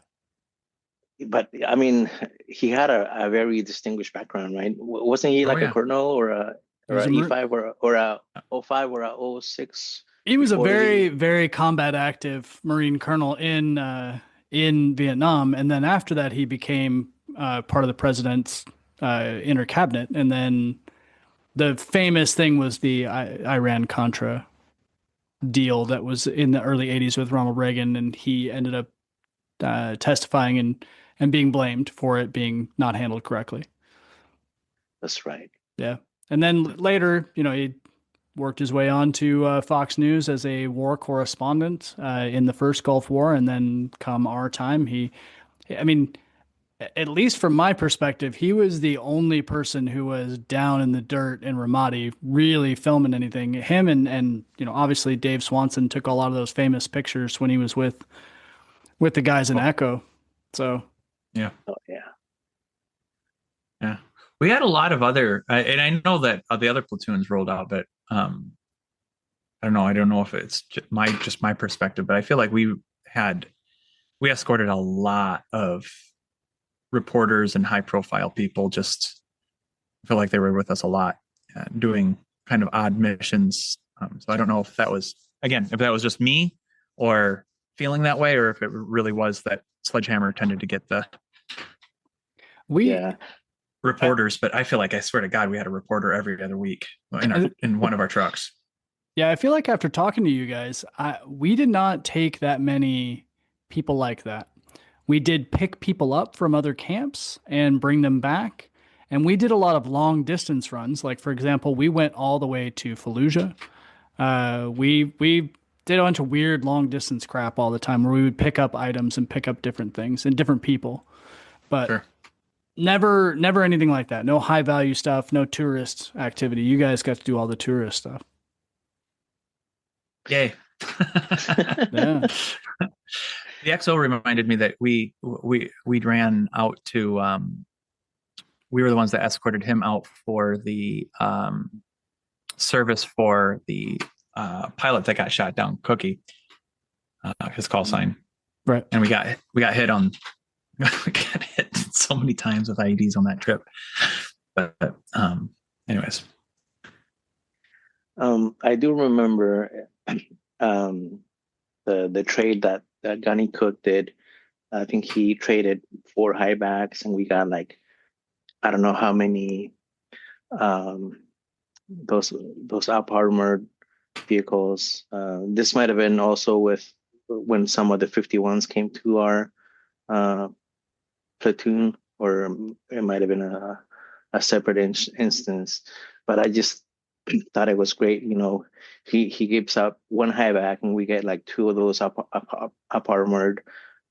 but I mean, he had a very distinguished background, right? Wasn't he Oh like a yeah. colonel or a He or was a a Mar- E5 or a O5 or a O6 he was a before very, he? very combat active Marine colonel in Vietnam, and then after that, he became part of the president's inner cabinet. And then the famous thing was the Iran Contra deal that was in the early '80s with Ronald Reagan, and he ended up testifying and being blamed for it being not handled correctly. That's right. Yeah, and then later, he worked his way on to Fox News as a war correspondent in the first Gulf War, and then come our time, I mean, at least from my perspective, he was the only person who was down in the dirt in Ramadi, really filming anything. Him and obviously Dave Swanson took a lot of those famous pictures when he was with the guys in Oh, Echo. So yeah. Oh yeah. Yeah. We had a lot of other, and I know that the other platoons rolled out, but I don't know. I don't know if it's just my perspective, but I feel like we escorted a lot of reporters and high profile people. Just feel like they were with us a lot, doing kind of odd missions. So I don't know if that was just me or feeling that way, or if it really was that Sledgehammer tended to get the we Yeah. reporters. But I feel like, I swear to God, we had a reporter every other week in one of our trucks. Yeah, I feel like after talking to you guys, we did not take that many people like that. We did pick people up from other camps and bring them back. And we did a lot of long distance runs. Like, for example, we went all the way to Fallujah. We did a bunch of weird long distance crap all the time where we would pick up items and pick up different things and different people. But Sure. never anything like that. No high value stuff, no tourist activity. You guys got to do all the tourist stuff. Yay. Yeah. The XO reminded me that we ran out to we were the ones that escorted him out for the service for the pilot that got shot down, Cookie, his call sign. Right. And we got hit on we got hit so many times with IEDs on that trip. But anyways. I do remember the trade that Gunny Cook did. I think he traded 4 high backs, and we got like, I don't know how many those up armored vehicles. This might have been also with when some of the 51s came to our platoon, or it might have been a separate instance. But I just thought it was great. You know, he gives up 1 high back, and we get like 2 of those up armored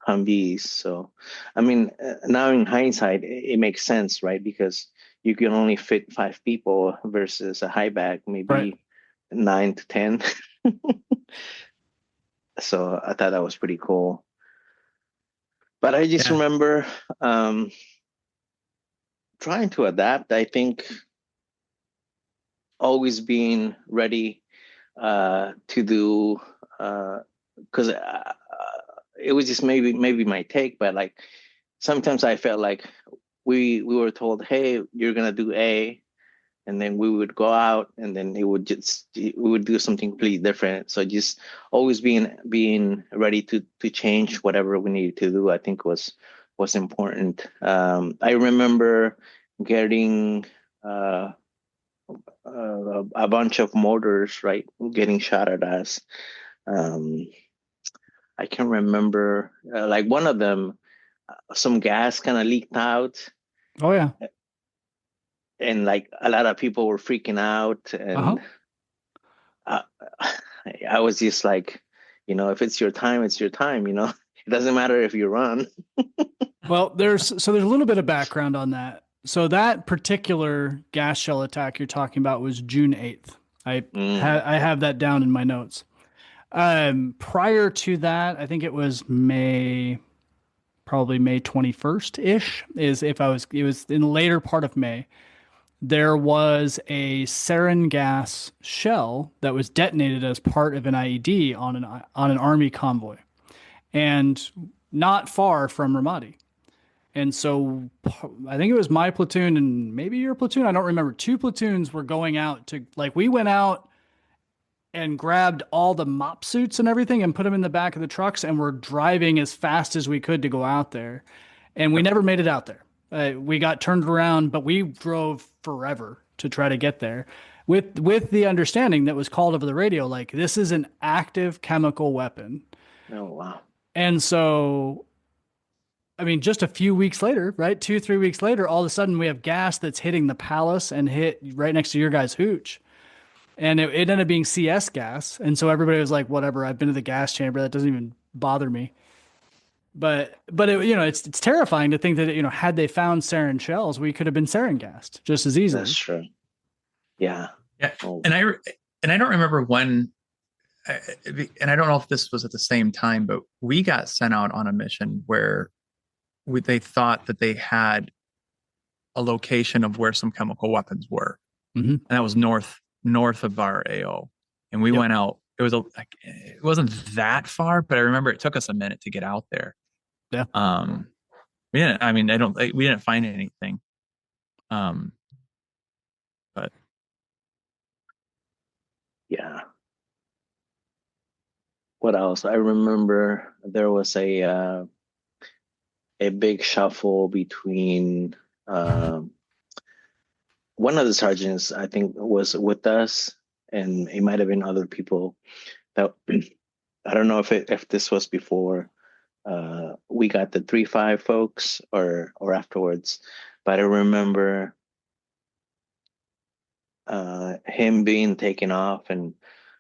Humvees. So, I mean, now in hindsight, it makes sense, right? Because you can only fit 5 people versus a high back, maybe right. 9 to 10. So I thought that was pretty cool. But I just remember trying to adapt. I think always being ready to do, because it was just maybe my take, but like sometimes I felt like we were told, hey, you're gonna do A, and then we would go out, and then we would do something completely different. So just always being ready to change whatever we needed to do, I think was important. I remember getting a bunch of mortars, right, getting shot at us. I can remember like one of them, some gas kind of leaked out. Oh yeah. And like a lot of people were freaking out, and I was just like, you know, if it's your time, it's your time. You know, it doesn't matter if you run. Well, there's a little bit of background on that. So that particular gas shell attack you're talking about was June 8th. I have that down in my notes. Prior to that, I think it was probably May 21st ish. It was in the later part of May. There was a sarin gas shell that was detonated as part of an IED on an army convoy, and not far from Ramadi. And so I think it was my platoon and maybe your platoon, I don't remember. 2 platoons were going out to, like, we went out and grabbed all the mop suits and everything and put them in the back of the trucks, and we're driving as fast as we could to go out there. And we never made it out there. We got turned around, but we drove forever to try to get there with the understanding that was called over the radio, like, this is an active chemical weapon. Oh, wow. And so, I mean, just a few weeks later, right? 2-3 weeks later, all of a sudden we have gas that's hitting the palace and hit right next to your guy's hooch. And it ended up being CS gas. And so everybody was like, whatever, I've been to the gas chamber. That doesn't even bother me. But it, you know, it's terrifying to think that, you know, had they found sarin shells, we could have been sarin gassed just as easily. That's true. Yeah. Yeah. Oh. And I don't remember when, and I don't know if this was at the same time, but we got sent out on a mission where they thought that they had a location of where some chemical weapons were. Mm-hmm. And that was north of our AO. And we went out. It wasn't that far, but I remember it took us a minute to get out there. Yeah. We didn't find anything. But yeah. What else? I remember there was a big shuffle between one of the sergeants, I think, was with us, and it might have been other people. That I don't know if this was before we got the 3-5 folks or afterwards, but I remember him being taken off, and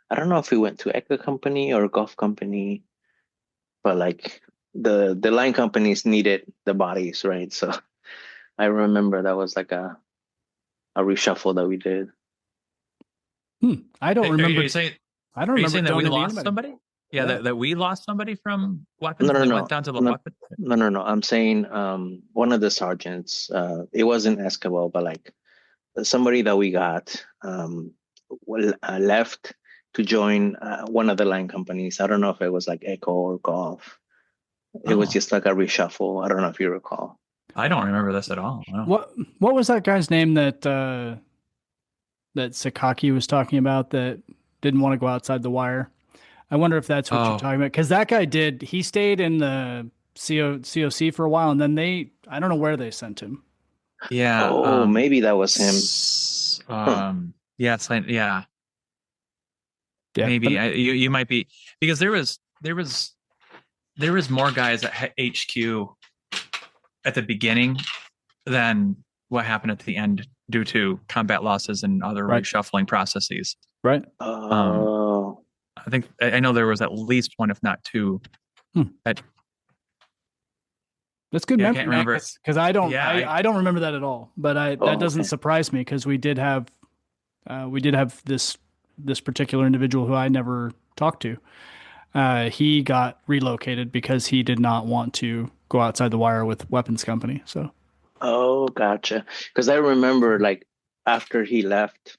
I don't know if he went to Echo Company or Gulf Company, but like the line companies needed the bodies, right? So I remember that was like a reshuffle that we did. I don't remember. Are you saying I don't remember that we donating lost anybody. somebody? Yeah, that we lost somebody from weapons No, and no, they went no, down to the no, weapon. no. I'm saying one of the sergeants. It wasn't Escobar, but like somebody that we got left to join one of the line companies. I don't know if it was like Echo or Golf. It was just like a reshuffle. I don't know if you recall. I don't remember this at all. No. What was that guy's name that that Sakaki was talking about that didn't want to go outside the wire? I wonder if that's what you're Oh, talking about, because that guy did. He stayed in the COC for a while, and then I don't know where they sent him. yeah. Oh, maybe that was him. Huh. Yeah, it's like, yeah, Yeah, maybe but you might be, because there was more guys at HQ at the beginning than what happened at the end due to combat losses and other right, reshuffling processes. right. Oh, I know there was at least one, if not two. Hmm. That That's good I memory, can't man, remember. because I don't, Yeah, I don't remember that at all. But that doesn't okay. surprise me, because we did have this particular individual who I never talked to. He got relocated because he did not want to go outside the wire with weapons company. So, Oh, gotcha. Because I remember like after he left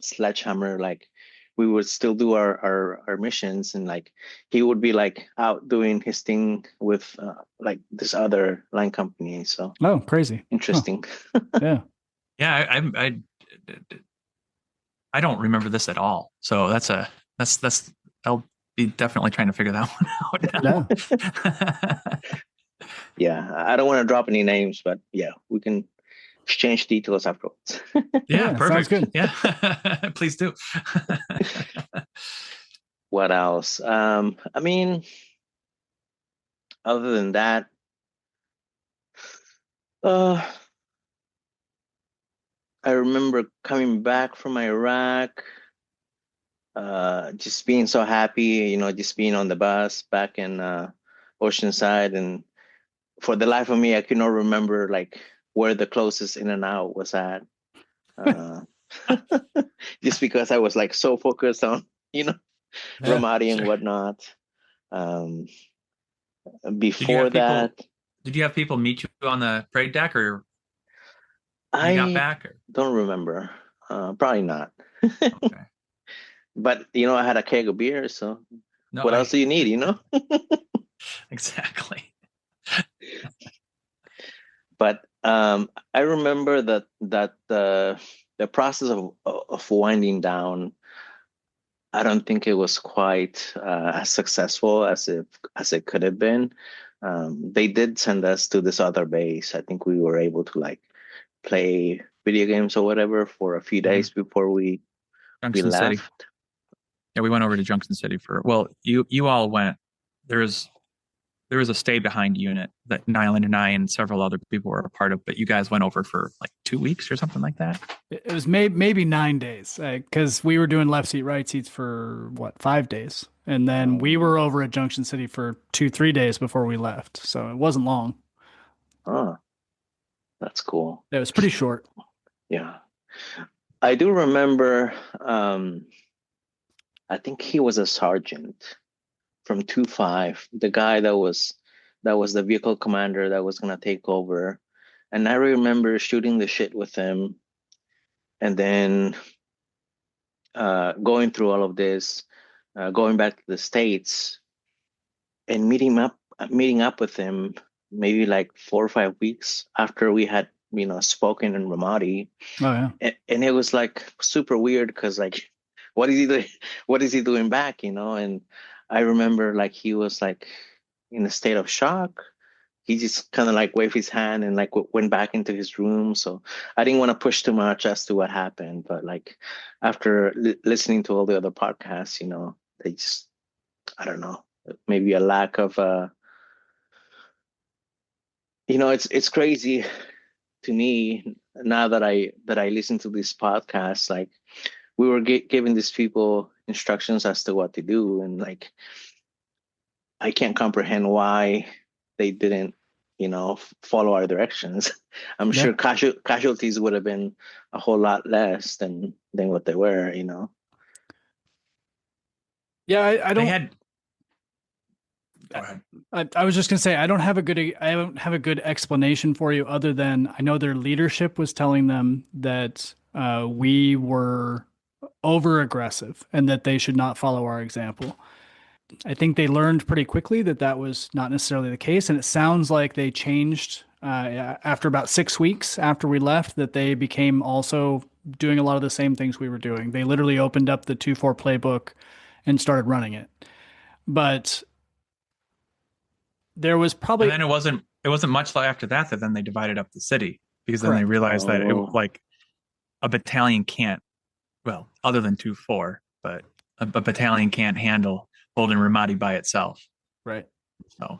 Sledgehammer, like we would still do our missions, and like he would be like out doing his thing with like this other line company. So oh, crazy. Huh. interesting. Yeah. yeah. I don't remember this at all. So that's I'll be definitely trying to figure that one Yeah. out now. Yeah, I don't want to drop any names, but yeah, we can exchange details afterwards. Yeah, Yeah, sounds perfect. good. Yeah, please do. What else? I mean, other than that, uh, I remember coming back from Iraq, just being so happy, just being on the bus back in Oceanside, and for the life of me, I could not remember like where the closest In and Out was at. Uh, just because I was like so focused on, Yeah, Ramadi and sure. whatnot. Um, Did you before have that, people? Did you have people meet you on the parade deck, or when you got I back? Or don't remember. Probably not. okay, But I had a keg of beer, so no, what else do you need, exactly. But I remember that the process of winding down, I don't think it was quite as successful as it could have been. They did send us to this other base. I think we were able to like play video games or whatever for a few days before we Junction City. left. Yeah, we went over to Junction City well, you all went. There was a stay behind unit that Nyland and I and several other people were a part of, but you guys went over for like 2 weeks or something like that. It was maybe 9 days, because we were doing left seat, right seats for what, 5 days, and then we were over at Junction City for 2, 3 days before we left. So it wasn't long. Oh, that's cool. It was pretty short. Yeah. I do remember, I think he was a sergeant from 2-5, the guy that was the vehicle commander that was gonna take over. And I remember shooting the shit with him, and then going through all of this, going back to the States and meeting up with him maybe like 4 or 5 weeks after we had spoken in Ramadi. Oh yeah. And it was like super weird because like what is he doing what is he doing back, and I remember like he was like in a state of shock. He just kind of like waved his hand and like went back into his room. So I didn't want to push too much as to what happened, but like after listening to all the other podcasts, they just, I don't know, maybe a lack of it's crazy to me now that I listen to this podcast. Like we were giving these people instructions as to what to do, and like I can't comprehend why they didn't follow our directions. I'm Yeah. sure casualties would have been a whole lot less than what they were. Yeah. I They don't. had Go ahead. I was just gonna say I don't have a good explanation for you other than I know their leadership was telling them that we were over aggressive and that they should not follow our example. I think they learned pretty quickly that that was not necessarily the case, and it sounds like they changed after about 6 weeks after we left. That they became also doing a lot of the same things we were doing. They literally opened up the 2-4 playbook and started running it. But there was And probably then it wasn't much after that then they divided up the city, because then they correct. realized that it Oh, like a battalion can't, well, other than 2-4, but a battalion can't handle holding Ramadi by itself. Right. So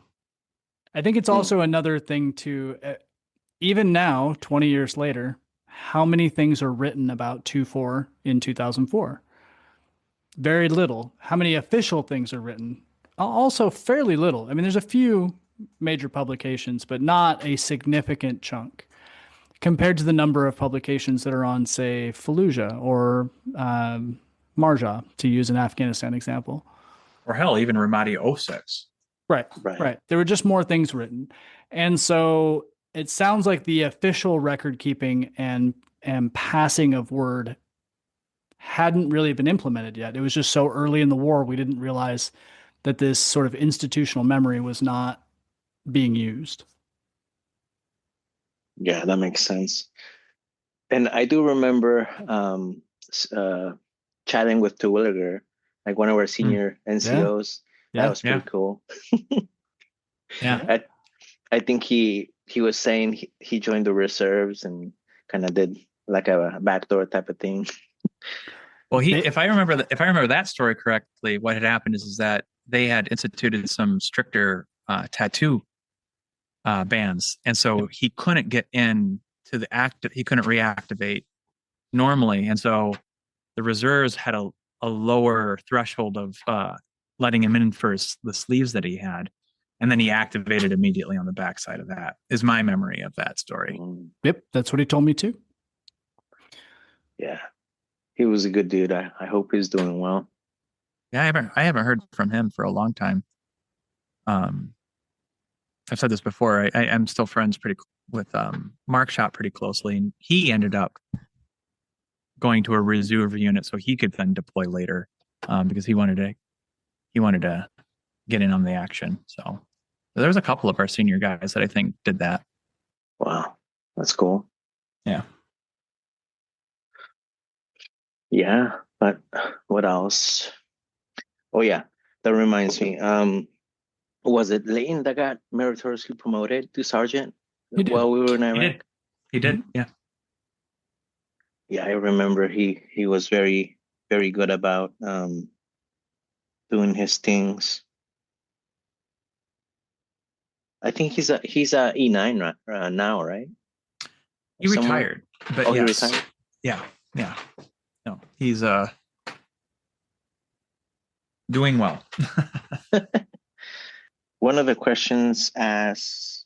I think it's also another thing to even now, 20 years later, how many things are written about 2-4 in 2004? Very little. How many official things are written? Also fairly little. I mean, there's a few major publications, but not a significant chunk compared to the number of publications that are on, say, Fallujah or Marja, to use an Afghanistan example. or hell, even Ramadi 06. Right, right. right. There were just more things written. And so it sounds like the official record keeping and passing of word hadn't really been implemented yet. It was just so early in the war, we didn't realize that this sort of institutional memory was not being used. Yeah, that makes sense. And I do remember chatting with Terwilliger, like one of our senior NCOs. That Yeah. was pretty cool. Yeah. I think he was saying he joined the reserves and kind of did like a backdoor type of thing. Well, if I remember that story correctly, what had happened is that they had instituted some stricter tattoo bans, and so he couldn't get in to the act. He couldn't reactivate normally, and so the reserves had a lower threshold of letting him in for the sleeves that he had, and then he activated immediately on the backside of that. Is my memory of that story. Yep, that's what he told me too. Yeah, he was a good dude. I hope he's doing well. Yeah, I haven't heard from him for a long time. I've said this before. I'm still friends with Mark Shot pretty closely, and he ended up going to a reserve unit so he could then deploy later, because he wanted to get in on the action. So there was a couple of our senior guys that I think did that. Wow, that's cool. Yeah. Yeah, but what else? Oh yeah, that reminds me. Was it Layton that got meritoriously promoted to sergeant He did. while we were in Iraq? He did. Yeah. Yeah, I remember he was very, very good about doing his things. I think he's a E9 now, right? He retired, but he yes. retired. Yeah. No, he's doing well. One of the questions asks,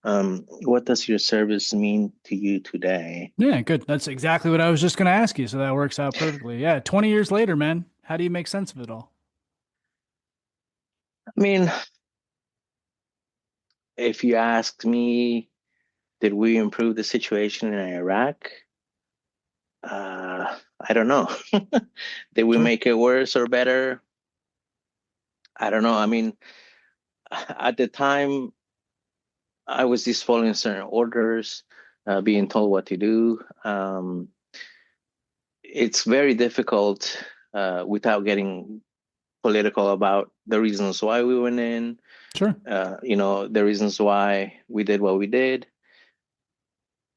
what does your service mean to you today? Yeah, good. That's exactly what I was just going to ask you. So that works out perfectly. Yeah. 20 years later, man, how do you make sense of it all? I mean, if you asked me, did we improve the situation in Iraq? I don't know. Did we make it worse or better? I don't know. I mean, at the time, I was just following certain orders, being told what to do. It's very difficult without getting political about the reasons why we went in. Sure. The reasons why we did what we did.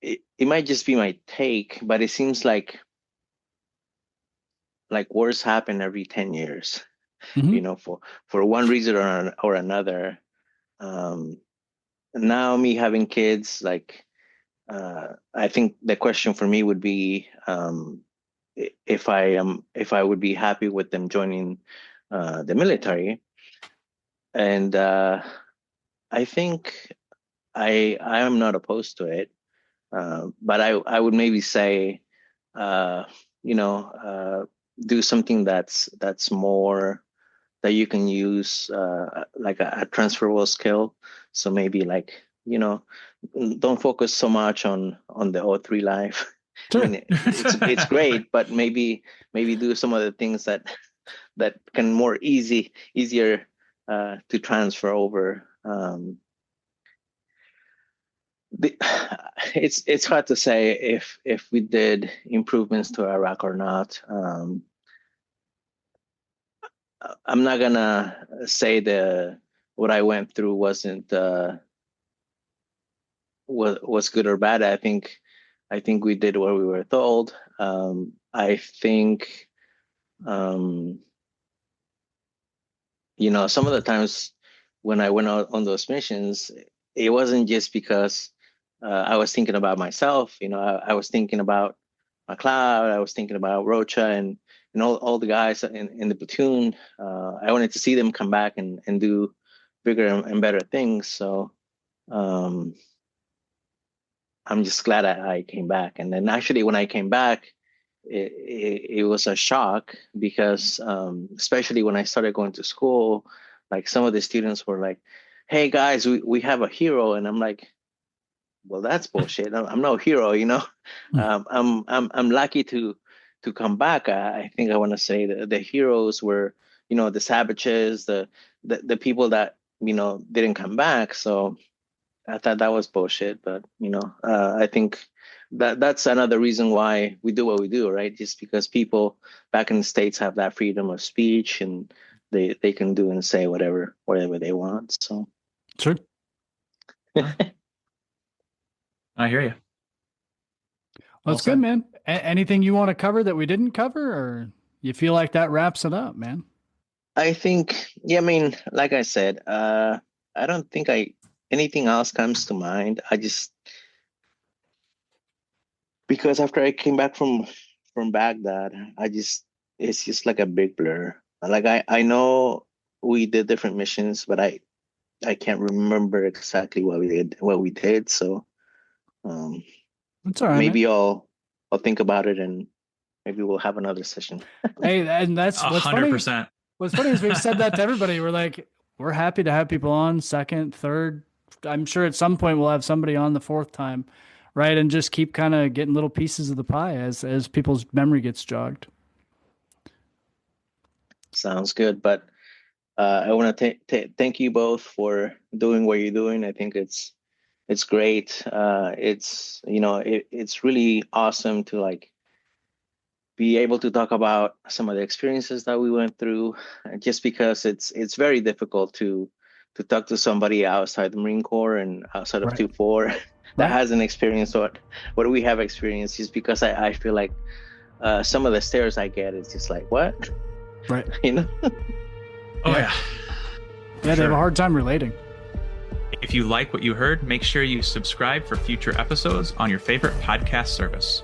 It might just be my take, but it seems like wars happen every 10 years. Mm-hmm. For one reason or another. Now me having kids, I think the question for me would be if I would be happy with them joining the military, and I think I am not opposed to it, but I would maybe say do something that's more that you can use like a transferable skill. So maybe like, don't focus so much on the O3 life. Sure. I mean, it's great, but maybe do some of the things that can more easier to transfer over. It's hard to say if we did improvements to Iraq or not. I'm not gonna say what I went through wasn't was good or bad. I think we did what we were told. I think some of the times when I went out on those missions, it wasn't just because I was thinking about myself. I was thinking about McLeod. I was thinking about Rocha and all the guys in the platoon. I wanted to see them come back and do bigger and better things. So I'm just glad I came back. And then actually when I came back, it was a shock because especially when I started going to school, like some of the students were like, "Hey guys, we have a hero," and I'm like, "Well, that's bullshit. I'm no hero, I'm lucky to come back." I think I want to say the heroes were, the savages, the people that didn't come back. So I thought that was bullshit. But I think that's another reason why we do what we do, right? Just because people back in the States have that freedom of speech and they can do and say whatever they want. So sure. I hear you. Well, that's good, man. Anything you want to cover that we didn't cover, or you feel like that wraps it up, man? I think, I mean, like I said, I don't think anything else comes to mind. Because after I came back from Baghdad, it's just like a big blur. Like I know we did different missions, but I can't remember exactly what we did. So that's all right. Maybe I'll think about it and maybe we'll have another session. Hey, and that's 100%. What's funny is we've said that to everybody. We're like, we're happy to have people on second, third. I'm sure at some point we'll have somebody on the fourth time, right? And just keep kind of getting little pieces of the pie as people's memory gets jogged. Sounds good. But I want to thank you both for doing what you're doing. I think it's great. It's it's really awesome to like be able to talk about some of the experiences that we went through, just because it's very difficult to talk to somebody outside the Marine Corps and outside of 2-4 that hasn't experienced what we have experienced, just because I feel like some of the stares I get is just like, what? Right. Oh yeah. Yeah, they have a hard time relating. If you like what you heard, make sure you subscribe for future episodes on your favorite podcast service.